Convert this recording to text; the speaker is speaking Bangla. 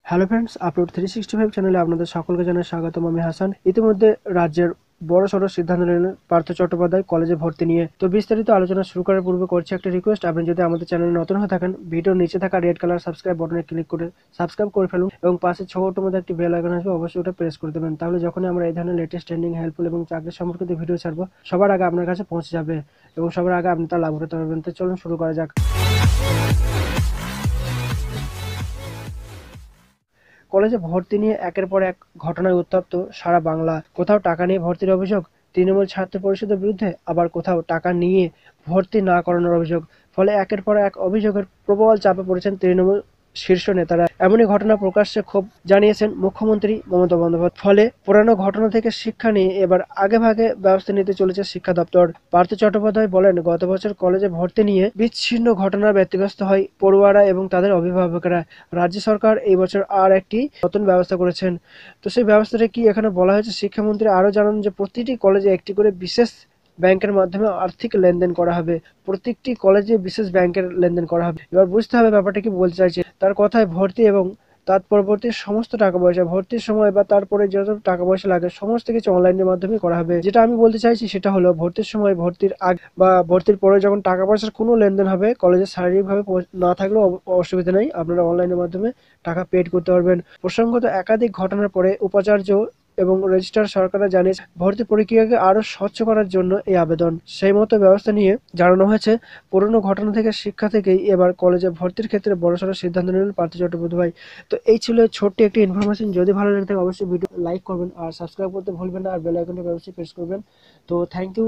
হ্যালো ফ্রেন্ডস, আপলোড 365 চ্যানেলে আপনাদের সকলকে জানাই স্বাগতম। আমি হাসান। ইতিমধ্যে রাজ্যের বড়সড় সিদ্ধান্ত নিলেন পার্থ চট্টোপাধ্যায় কলেজে ভর্তি নিয়ে। তো বিস্তারিত আলোচনা শুরু করার পূর্বে করছি একটা রিকোয়েস্ট, আপনি যদি আমাদের চ্যানেলে নতুন হয়ে থাকেন, ভিডিওর নিচে থাকা রেড কালার সাবস্ক্রাইব বাটনে ক্লিক করে সাবস্ক্রাইব করে ফেলুন এবং পাশে ছোট মধ্যে একটি বেল আইকন আসবে, অবশ্যই ওটা প্রেস করে দেবেন। তাহলে যখনই আমরা এই ধরনের লেটেস্ট ট্রেন্ডিং, হেল্পফুল এবং চাকরি সম্পর্কিত ভিডিও ছাড়বো, সবার আগে আপনার কাছে পৌঁছে যাবে এবং সবার আগে আপনি তা লাভ করতে পারবেন। তো চলুন শুরু করা যাক। কলেজে ভর্তি নিয়ে একের পর এক ঘটনায় উত্তপ্ত সারা বাংলা। কোথাও টাকা নিয়ে ভর্তির অভিযোগ তৃণমূল ছাত্র পরিষদের বিরুদ্ধে, আবার কোথাও টাকা নিয়ে ভর্তি না করানোর অভিযোগ। ফলে একের পর এক অভিযোগের প্রবল চাপে পড়েছেন তৃণমূল শীর্ষ নেতারা। এমনই ঘটনা প্রকাশ্যে ক্ষোভ জানিয়েছেন মুখ্যমন্ত্রী মমতা বন্দ্যোপাধ্যায়। ফলে পুরানো ঘটনা থেকে শিক্ষা নিয়ে এবার আগেভাগে ব্যবস্থা নিতে চলেছে শিক্ষা দপ্তর। পার্থ চট্টোপাধ্যায় বলেন, গত বছর কলেজে ভর্তি নিয়ে বিচ্ছিন্ন ঘটনায় ব্যতিব্যস্ত হয় পড়ুয়ারা এবং তাদের অভিভাবকেরা। রাজ্য সরকার এই বছর আর একটি নতুন ব্যবস্থা করেছেন। তো সেই ব্যবস্থাটা কি এখানে বলা হয়েছে? শিক্ষামন্ত্রী আরও জানান যে প্রতিটি কলেজে একটি করে বিশেষ ব্যাংকের মাধ্যমে আর্থিক লেনদেন করা হবে। প্রত্যেকটি কলেজে বিশেষ ব্যাংকের লেনদেন করা হবে। এবার বুঝতে হবে ব্যাপারটা কি বলতে চাইছে। তার কথায় ভর্তি এবং তার পরবর্তী সমস্ত টাকা পয়সা, ভর্তির সময় বা তারপরে যত টাকা পয়সা লাগে সমস্ত কিছু অনলাইনের মাধ্যমে করা হবে। যেটা আমি বলতে চাইছি সেটা হলো, ভর্তির সময়, ভর্তির আগ বা ভর্তির পরে যখন টাকা পয়সার কোনো লেনদেন হবে, কলেজে শারীরিকভাবে না থাকলেও অসুবিধা নেই, আপনারা অনলাইনের মাধ্যমে টাকা পেড করতে পারবেন। প্রসঙ্গত, একাধিক ঘটনার পরে উপাচার্য এবং রেজিস্ট্রার সরকাররা জানিয়েছে ভর্তি প্রক্রিয়াকে আরও স্বচ্ছ করার জন্য এই আবেদন। সেই মতো ব্যবস্থা নিয়ে জানানো হয়েছে। পুরনো ঘটনা থেকে শিক্ষা থেকেই এবার কলেজে ভর্তির ক্ষেত্রে বড়সড় সিদ্ধান্ত নিলেন পার্থ চট্টোপাধ্যায়। তো এই ছিল ছোট্ট একটি ইনফরমেশন। যদি ভালো লেগে থাকে অবশ্যই ভিডিও লাইক করবেন আর সাবস্ক্রাইব করতে ভুলবেন না, আর বেল আইকনটি অবশ্যই প্রেস করবেন। তো থ্যাংক ইউ।